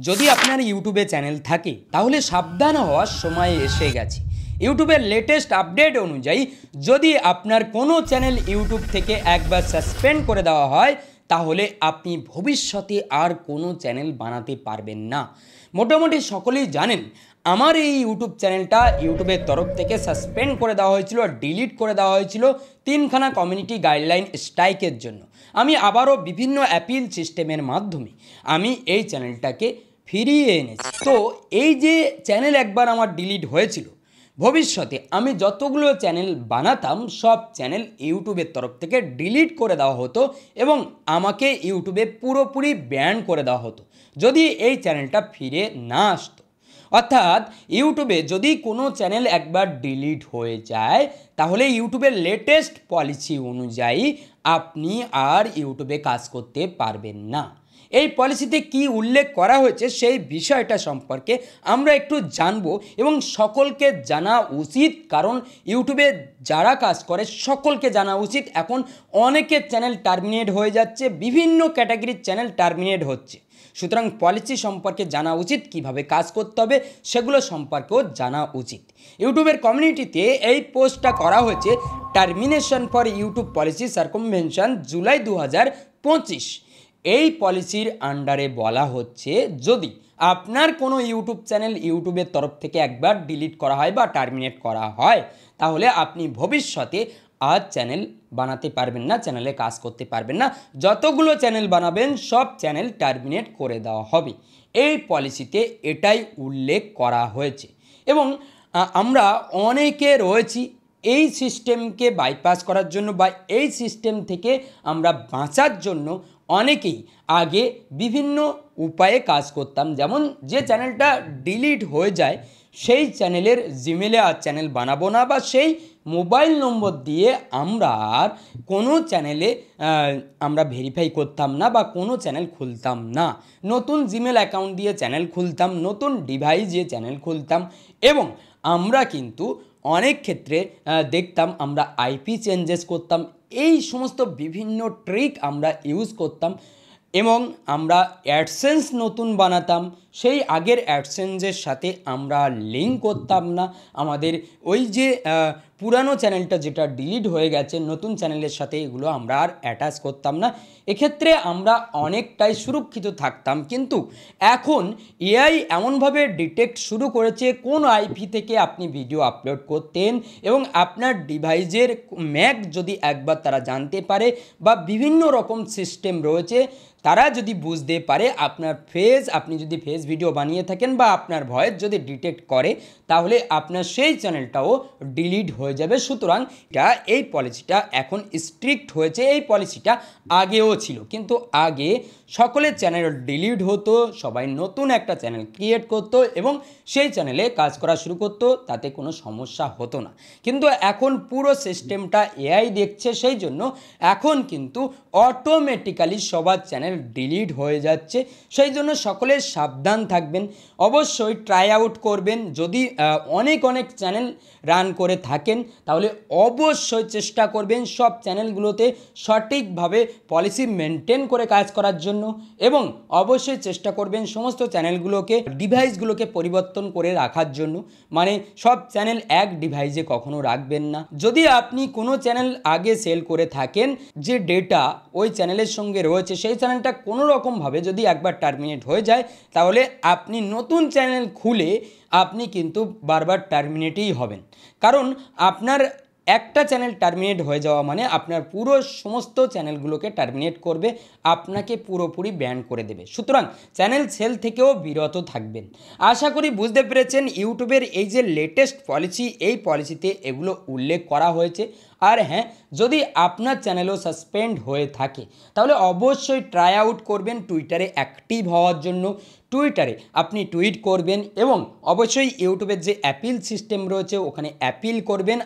যদি আপনার ইউটিউবে চ্যানেল থাকে তাহলে সাবধান হওয়ার সময় এসে গেছে। ইউটিউবের লেটেস্ট আপডেট অনুযায়ী যদি আপনার কোনো চ্যানেল ইউটিউব থেকে একবার সাসপেন্ড করে দেওয়া হয় তাহলে আপনি ভবিষ্যতে আর কোনো চ্যানেল বানাতে পারবেন না। মোটামুটি সকলেই জানেন আমার এই ইউটিউব চ্যানেলটা ইউটিউবের তরফ থেকে সাসপেন্ড করে দেওয়া হয়েছিল, ডিলিট করে দেওয়া হয়েছিল 3খানা কমিউনিটি গাইডলাইন স্ট্রাইকের জন্য। আমি আবারও বিভিন্ন অ্যাপিল সিস্টেমের মাধ্যমে আমি এই চ্যানেলটাকে ফিরিয়ে এনেছি। তো এই যে চ্যানেল একবার আমার ডিলিট হয়েছিল, ভবিষ্যতে আমি যতগুলো চ্যানেল বানাতাম সব চ্যানেল ইউটিউবের তরফ থেকে ডিলিট করে দেওয়া হতো এবং আমাকে ইউটিউবে পুরোপুরি ব্যান করে দেওয়া হতো যদি এই চ্যানেলটা ফিরে না আসতো। অর্থাৎ ইউটিউবে যদি কোনো চ্যানেল একবার ডিলিট হয়ে যায় তাহলে ইউটিউবের লেটেস্ট পলিসি অনুযায়ী আপনি আর ইউটিউবে কাজ করতে পারবেন না। এই পলিসিতে কি উল্লেখ করা হয়েছে সেই বিষয়টা সম্পর্কে আমরা একটু জানবো এবং সকলকে জানা উচিত, কারণ ইউটিউবে যারা কাজ করে সকলকে জানা উচিত। এখন অনেকের চ্যানেল টার্মিনেট হয়ে যাচ্ছে, বিভিন্ন ক্যাটাগরির চ্যানেল টার্মিনেট হচ্ছে, সুতরাং পলিসি সম্পর্কে জানা উচিত, কিভাবে কাজ করতে হবে সেগুলো সম্পর্কেও জানা উচিত। ইউটিউবের কমিউনিটিতে এই পোস্টটা করা হয়েছে termination for YouTube policy circumvention July 2025। এই পলিসির আন্ডারে বলা হচ্ছে যদি আপনার কোনো ইউটিউব চ্যানেল ইউটিউবের তরফ থেকে একবার ডিলিট করা হয় বা টার্মিনেট করা হয় তাহলে আপনি ভবিষ্যতে আর চ্যানেল বানাতে পারবেন না, চ্যানেলে কাজ করতে পারবেন না। যতগুলো চ্যানেল বানাবেন সব চ্যানেল টার্মিনেট করে দেওয়া হবে। এই পলিসিতে এটাই উল্লেখ করা হয়েছে এবং আমরা অনেকে রয়েছি এই সিস্টেমকে বাইপাস করার জন্য বা এই সিস্টেম থেকে আমরা বাঁচার জন্য অনেকেই আগে বিভিন্ন উপায়ে কাজ করতাম। যেমন যে চ্যানেলটা ডিলিট হয়ে যায় সেই চ্যানেলের জিমেলে আর চ্যানেল বানাবো না, বা সেই মোবাইল নম্বর দিয়ে আমরা আর কোনো চ্যানেলে আমরা ভেরিফাই করতাম না বা কোনো চ্যানেল খুলতাম না। নতুন জিমেল অ্যাকাউন্ট দিয়ে চ্যানেল খুলতাম, নতুন ডিভাইস দিয়ে চ্যানেল খুলতাম এবং আমরা কিন্তু অনেক ক্ষেত্রে দেখতাম আমরা আইপি চেঞ্জেস করতাম। এই সমস্ত বিভিন্ন ট্রিক আমরা ইউজ করতাম এবং আমরা অ্যাডসেন্স নতুন বানাতাম, সেই আগের অ্যাডসেন্সের সাথে আমরা লিঙ্ক করতাম না। আমাদের ওই যে পুরানো চ্যানেলটা যেটা ডিলিট হয়ে গেছে নতুন চ্যানেলের সাথে এগুলো আমরা আর অ্যাটাচ করতাম না। এক্ষেত্রে আমরা অনেকটাই সুরক্ষিত থাকতাম। কিন্তু এখন এআই এমনভাবে ডিটেক্ট শুরু করেছে কোন আইপি থেকে আপনি ভিডিও আপলোড করতেন এবং আপনার ডিভাইসের ম্যাক যদি একবার তারা জানতে পারে বা বিভিন্ন রকম সিস্টেম রয়েছে তারা যদি বুঝতে পারে আপনার ফেস, আপনি যদি ফেস ভিডিও বানিয়ে থাকেন বা আপনার ভয়েস যদি ডিটেক্ট করে তাহলে আপনার সেই চ্যানেলটাও ডিলিট হয়ে যাবে। সুতরাং এই পলিসিটা এখন স্ট্রিক্ট হয়েছে। এই পলিসিটা আগেও ছিল, কিন্তু আগে সকলের চ্যানেল ডিলিট হতো, সবাই নতুন একটা চ্যানেল ক্রিয়েট করতো এবং সেই চ্যানেলে কাজ করা শুরু করতো, তাতে কোনো সমস্যা হতো না। কিন্তু এখন পুরো সিস্টেমটা এআই দেখছে, সেই জন্য এখন কিন্তু অটোমেটিক্যালি সবার চ্যানেল ডিলিট হয়ে যাচ্ছে। সেই জন্য সকলে সাবধান থাকবেন, অবশ্যই ট্রাই আউট করবেন। যদি অনেক চ্যানেল রান করে থাকেন তাহলে অবশ্যই চেষ্টা করবেন সব চ্যানেলগুলোতে সঠিকভাবে পলিসি মেনটেন করে কাজ করার জন্য এবং অবশ্যই চেষ্টা করবেন সমস্ত চ্যানেলগুলোকে, ডিভাইসগুলোকে পরিবর্তন করে রাখার জন্য। মানে সব চ্যানেল এক ডিভাইসে কখনো রাখবেন না। যদি আপনি কোনো চ্যানেল আগে সেল করে থাকেন, যে ডেটা ওই চ্যানেলের সঙ্গে রয়েছে সেই চ্যানেলটা কোনো রকমভাবে যদি একবার টার্মিনেট হয়ে যায় তাহলে আপনি নতুন চ্যানেল খুলে আপনি কিন্তু বারবার টার্মিনেটই হবেন। কারণ আপনার একটা চ্যানেল টার্মিনেট হয়ে যাওয়া মানে আপনার পুরো সমস্ত চ্যানেলগুলোকে টার্মিনেট করবে, আপনাকে পুরোপুরি ব্যান করে দেবে। সুতরাং চ্যানেল সেল থেকেও বিরত থাকবেন। আশা করি বুঝতে পেরেছেন ইউটিউবের এই যে লেটেস্ট পলিসি, এই পলিসিতে এগুলো উল্লেখ করা হয়েছে। আর হ্যাঁ, যদি আপনার চ্যানেলও সাসপেন্ড হয়ে থাকে তাহলে অবশ্যই ট্রাই আউট করবেন টুইটারে অ্যাক্টিভ হওয়ার জন্য। টুইটারে আপনি টুইট করবেন এবং অবশ্যই ইউটিউবের যে অ্যাপিল সিস্টেম রয়েছে ওখানে অ্যাপিল করবেন।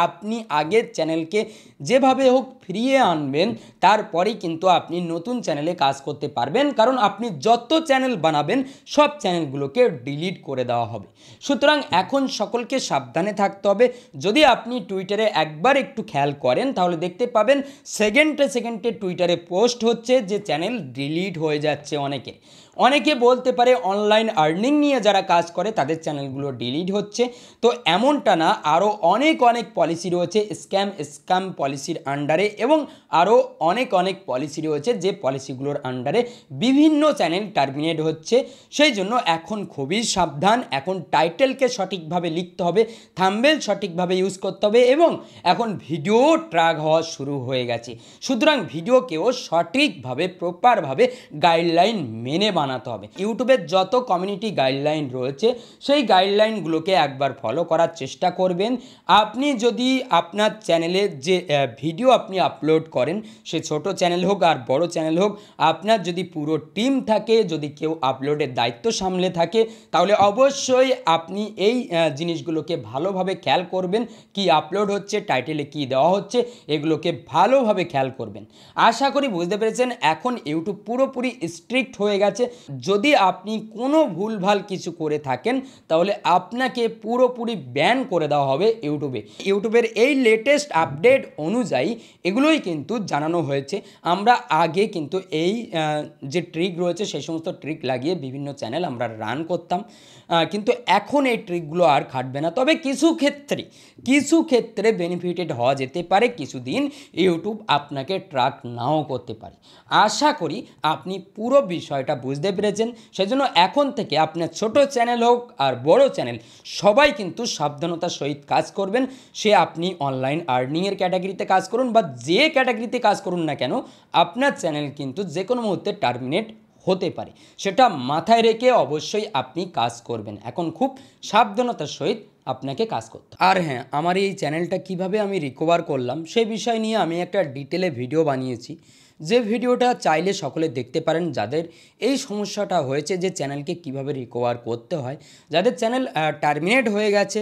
আপনি আগের চ্যানেলকে যেভাবে হোক ফিরিয়ে আনবেন, তারপরেই কিন্তু আপনি নতুন চ্যানেলে কাজ করতে পারবেন। কারণ আপনি যত চ্যানেল বানাবেন সব চ্যানেলগুলোকে ডিলিট করে দেওয়া হবে। সুতরাং এখন সকলকে সাবধানে থাকতে হবে। যদি আপনি টুইটারে একবার একটু খেয়াল করেন তাহলে দেখতে পাবেন সেকেন্ডে টুইটারে পোস্ট হচ্ছে যে চ্যানেল ডিলিট হয়ে যাচ্ছে অনেকে। অনেকে বলতে পারে অনলাইন আর্নিং নিয়ে যারা কাজ করে তাদের চ্যানেলগুলো ডিলিট হচ্ছে, তো এমনটা না, আরও অনেক পলিসি রয়েছে স্ক্যাম পলিসির আন্ডারে, এবং আরও অনেক পলিসি রয়েছে যে পলিসিগুলোর আন্ডারে বিভিন্ন চ্যানেল টার্মিনেট হচ্ছে। সেই জন্য এখন খুবই সাবধান, এখন টাইটেলকে সঠিকভাবে লিখতে হবে, থাম্বনেল সঠিকভাবে ইউজ করতে হবে, এবং এখন ভিডিও ট্র্যাক হওয়া শুরু হয়ে গেছে। সুতরাং ভিডিওকেও সঠিকভাবে প্রপারভাবে গাইডলাইন মেনে বানাতে হবে। ইউটিউবের যত কমিউনিটি গাইডলাইন রয়েছে সেই গাইডলাইনগুলোকে একবার ফলো করার চেষ্টা করবেন। আপনি যদি আপনার চ্যানেলে যে ভিডিও আপনি আপলোড করেন, সে ছোট চ্যানেল হোক আর বড় চ্যানেল হোক, আপনার যদি পুরো টিম থাকে, যদি কেউ আপলোডের দায়িত্ব সামলে থাকে, তাহলে অবশ্যই আপনি এই জিনিসগুলোকে ভালোভাবে খেয়াল করবেন। কি আপলোড হচ্ছে, টাইটেলে কি দেওয়া হচ্ছে, এগুলোকে ভালোভাবে খেয়াল করবেন। আশা করি বুঝতে পেরেছেন। এখন ইউটিউব পুরোপুরি স্ট্রিক্ট হয়ে গেছে। যদি আপনি কোনো ভুলভাল কিছু করে থাকেন তাহলে আপনাকে পুরোপুরি ব্যান করে দেওয়া হবে ইউটিউবের এই লেটেস্ট আপডেট অনুযায়ী এগুলোই কিন্তু জানানো হয়েছে। আমরা আগে কিন্তু এই যে ট্রিক রয়েছে সেই সমস্ত ট্রিক লাগিয়ে বিভিন্ন চ্যানেল আমরা রান করতাম, কিন্তু এখন এই ট্রিকগুলো আর খাটবে না। তবে কিছু ক্ষেত্রে বেনিফিটেড হওয়া যেতে পারে, কিছুদিন ইউটিউব আপনাকে ট্র্যাক নাও করতে পারে। আশা করি আপনি পুরো বিষয়টা বুঝতে পেরেছেন। সেজন্য এখন থেকে আপনার ছোট চ্যানেল হোক আর বড় চ্যানেল, সবাই কিন্তু সাবধানতার সহিত কাজ করবেন। সে আপনি অনলাইন আর্নিংয়ের ক্যাটাগরিতে কাজ করুন বা যে ক্যাটাগরিতে কাজ করুন না কেন, আপনার চ্যানেল কিন্তু যে কোনো মুহূর্তে টার্মিনেট হতে পারে। সেটা মাথায় রেখে অবশ্যই আপনি কাজ করবেন। এখন খুব সাবধানতার সহিত আপনাকে কাজ করতে। আর হ্যাঁ, আমার এই চ্যানেলটা কিভাবে আমি রিকভার করলাম সেই বিষয় নিয়ে আমি একটা ডিটেলে ভিডিও বানিয়েছি, যে ভিডিওটা চাইলে সকলে দেখতে পারেন, যাদের এই সমস্যাটা হয়েছে যে চ্যানেলকে কিভাবে রিকভার করতে হয়। যাদের চ্যানেল টার্মিনেট হয়ে গেছে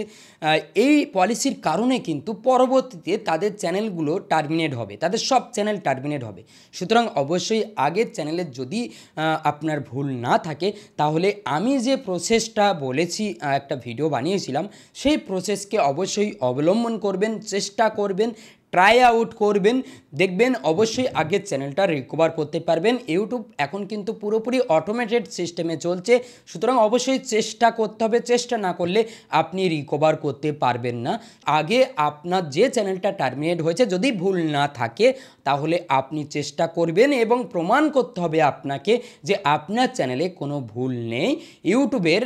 এই পলিসির কারণে, কিন্তু পরবর্তীতে তাদের চ্যানেলগুলো টার্মিনেট হবে, তাদের সব চ্যানেল টার্মিনেট হবে। সুতরাং অবশ্যই আগের চ্যানেলের যদি আপনার ভুল না থাকে, তাহলে আমি যে প্রসেসটা বলেছি, একটা ভিডিও বানিয়েছিলাম, সেই প্রসেসকে অবশ্যই অবলম্বন করবেন, চেষ্টা করবেন, ট্রাই আউট করবেন, দেখবেন অবশ্যই আগের চ্যানেলটা রিকভার করতে পারবেন। ইউটিউব এখন কিন্তু পুরোপুরি অটোমেটেড সিস্টেমে চলছে, সুতরাং অবশ্যই চেষ্টা করতে হবে। চেষ্টা না করলে আপনি রিকভার করতে পারবেন না। আগে আপনার যে চ্যানেলটা টার্মিনেট হয়েছে যদি ভুল না থাকে, তাহলে আপনি চেষ্টা করবেন এবং প্রমাণ করতে হবে আপনাকে যে আপনার চ্যানেলে কোনো ভুল নেই। ইউটিউবের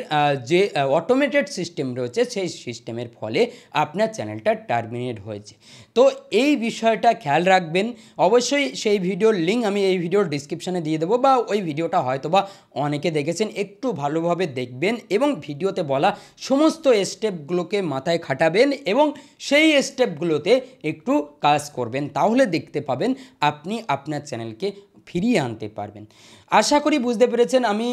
যে অটোমেটেড সিস্টেম রয়েছে সেই সিস্টেমের ফলে আপনার চ্যানেলটা টার্মিনেট হয়েছে। তো এই বিষয়টা খেয়াল রাখবেন। অবশ্যই সেই ভিডিওর লিঙ্ক আমি এই ভিডিওর ডিসক্রিপশানে দিয়ে দেবো, বা ওই ভিডিওটা হয়তো বা অনেকে দেখেছেন, একটু ভালোভাবে দেখবেন এবং ভিডিওতে বলা সমস্ত স্টেপগুলোকে মাথায় খাটাবেন এবং সেই স্টেপগুলোতে একটু কাজ করবেন, তাহলে দেখতে পাবেন আপনি আপনার চ্যানেলকে ফিরিয়ে আনতে পারবেন। আশা করি বুঝতে পেরেছেন। আমি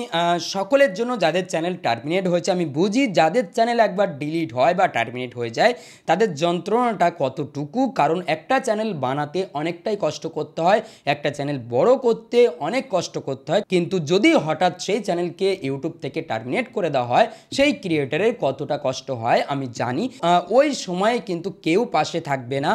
সকলের জন্য, যাদের চ্যানেল টার্মিনেট হয়েছে, আমি বুঝি যাদের চ্যানেল একবার ডিলিট হয় বা টার্মিনেট হয়ে যায় তাদের যন্ত্রণাটা কতটুকু, কারণ একটা চ্যানেল বানাতে অনেকটাই কষ্ট করতে হয়, একটা চ্যানেল বড় করতে অনেক কষ্ট করতে হয়, কিন্তু যদি হঠাৎ সেই চ্যানেলকে ইউটিউব থেকে টার্মিনেট করে দেওয়া হয়, সেই ক্রিয়েটারের কতটা কষ্ট হয় আমি জানি। ওই সময় কিন্তু কেউ পাশে থাকবে না,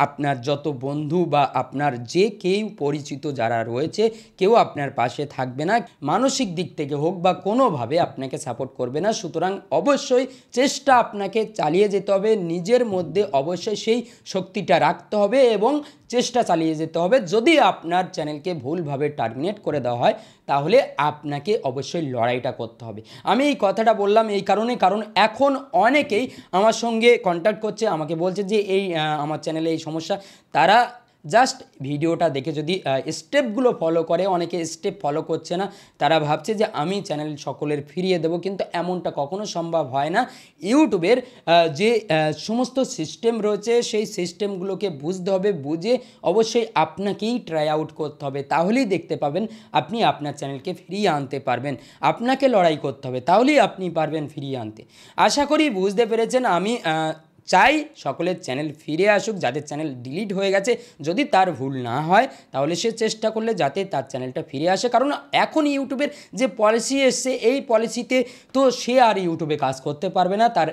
আপনার যত বন্ধু বা আপনার যে কেউ পরিচিত যারা রয়েছে, কেউ আপনার পাশে থাকবে না, মানসিক দিক থেকে হোক বা কোনোভাবে আপনাকে সাপোর্ট করবে না। সুতরাং অবশ্যই চেষ্টা আপনাকে চালিয়ে যেতে হবে, নিজের মধ্যে অবশ্যই সেই শক্তিটা রাখতে হবে এবং চেষ্টা চালিয়ে যেতে হবে। যদি আপনার চ্যানেলকে ভুলভাবে টার্মিনেট করে দেওয়া হয়, তাহলে আপনাকে অবশ্যই লড়াইটা করতে হবে। আমি এই কথাটা বললাম এই কারণে, কারণ এখন অনেকেই আমার সঙ্গে কন্ট্যাক্ট করছে, আমাকে বলছে যে এই আমার চ্যানেলে এই সমস্যা। তারা জাস্ট ভিডিওটা দেখে যদি স্টেপগুলো ফলো করে, অনেকে স্টেপ ফলো করছে না, তারা ভাবছে যে আমি চ্যানেল সকলের ফিরিয়ে দেব, কিন্তু এমনটা কখনো সম্ভব হয় না। ইউটিউবের যে সমস্ত সিস্টেম রয়েছে সেই সিস্টেমগুলোকে বুঝতে হবে, বুঝে অবশ্যই আপনাকেই ট্রাই আউট করতে হবে, তাহলেই দেখতে পাবেন আপনি আপনার চ্যানেলকে ফিরিয়ে আনতে পারবেন। আপনাকে লড়াই করতে হবে, তাহলেই আপনি পারবেন ফিরিয়ে আনতে। আশা করি বুঝতে পেরেছেন। আমি চাই সকলের চ্যানেল ফিরে আসুক, যাদের চ্যানেল ডিলিট হয়ে গেছে যদি তার ভুল না হয় তাহলে সে চেষ্টা করলে যাতে তার চ্যানেলটা ফিরে আসে। কারণ এখন ইউটিউবের যে পলিসি এসছে এই পলিসিতে তো সে আর ইউটিউবে কাজ করতে পারবে না, তার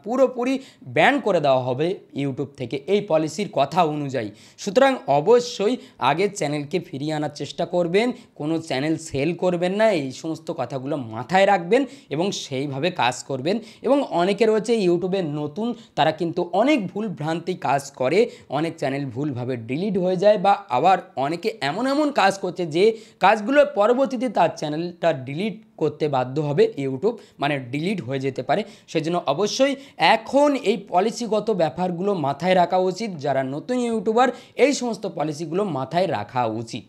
পুরোপুরি ব্যান করে দেওয়া হবে ইউটিউব থেকে এই পলিসির কথা অনুযায়ী। সুতরাং অবশ্যই আগে চ্যানেলকে ফিরিয়ে আনার চেষ্টা করবেন, কোনো চ্যানেল সেল করবেন না, এই সমস্ত কথাগুলো মাথায় রাখবেন এবং সেইভাবে কাজ করবেন। এবং অনেকে রয়েছে ইউটিউবে নতুন, তারা কিন্তু অনেক ভুল ভ্রান্তি কাজ করে, অনেক চ্যানেল ভুলভাবে ডিলিট হয়ে যায় বা আবার অনেকে এমন এমন কাজ করছে যে কাজগুলো পরবর্তীতে তার চ্যানেলটা ডিলিট করতে বাধ্য হবে ইউটিউব, মানে ডিলিট হয়ে যেতে পারে। সেজন্য অবশ্যই এখন এই পলিসিগত ব্যাপারগুলো মাথায় রাখা উচিত, যারা নতুন ইউটিউবার এই সমস্ত পলিসিগুলো মাথায় রাখা উচিত।